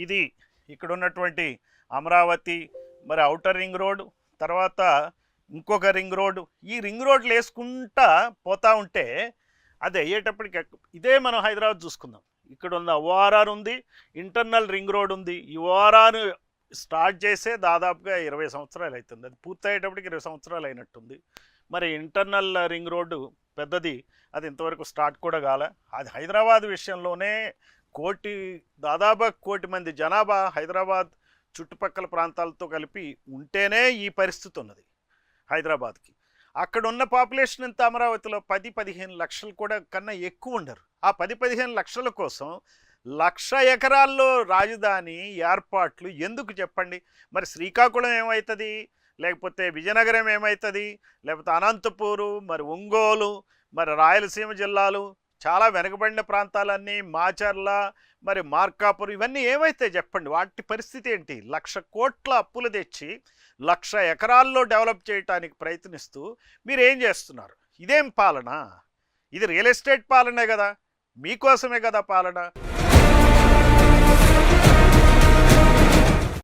ఇది ఇక్కడ ఉన్నటువంటి అమరావతి, మరి ఔటర్ రింగ్ రోడ్, తర్వాత ఇంకొక రింగ్ రోడ్డు, ఈ రింగ్ రోడ్లు వేసుకుంటా పోతా ఉంటే అది అయ్యేటప్పటికి ఇదే మనం హైదరాబాద్ చూసుకుందాం. ఇక్కడ ఉన్న ఓఆర్ఆర్ ఉంది, ఇంటర్నల్ రింగ్ రోడ్ ఉంది. ఈ ఓఆర్ఆర్ స్టార్ట్ చేసే దాదాపుగా 20 సంవత్సరాలు అవుతుంది, అది పూర్తయ్యేటప్పటికి 20 సంవత్సరాలు అయినట్టుంది. మరి ఇంటర్నల్ రింగ్ రోడ్డు పెద్దది, అది ఇంతవరకు స్టార్ట్ కూడా కాలే. అది హైదరాబాద్ విషయంలోనే దాదాపు 1 కోటి మంది జనాభా హైదరాబాద్ చుట్టుపక్కల ప్రాంతాలతో కలిపి ఉంటేనే ఈ పరిస్థితి ఉన్నది హైదరాబాద్కి. అక్కడ ఉన్న పాపులేషన్ ఎంత అమరావతిలో 10-15 లక్షలు కూడా కన్నా ఎక్కువ ఉండరు. ఆ 10-15 లక్షల కోసం 1,00,000 ఎకరాల్లో రాజధాని ఏర్పాట్లు ఎందుకు చెప్పండి? మరి శ్రీకాకుళం ఏమవుతుంది, లేకపోతే విజయనగరం ఏమవుతుంది, లేకపోతే అనంతపూరు, మరి ఒంగోలు, మరి రాయలసీమ జిల్లాలు, చాలా వెనకబడిన ప్రాంతాలన్నీ, మాచర్ల, మరి మార్కాపురం, ఇవన్నీ ఏమైతే చెప్పండి? వాటి పరిస్థితి ఏంటి? 1,00,000 కోట్ల అప్పులు తెచ్చి 1,00,000 ఎకరాల్లో డెవలప్ చేయడానికి ప్రయత్నిస్తూ మీరు ఏం చేస్తున్నారు? ఇదేం పాలన? ఇది రియల్ ఎస్టేట్ పాలనే కదా, మీకోసమే కదా పాలన.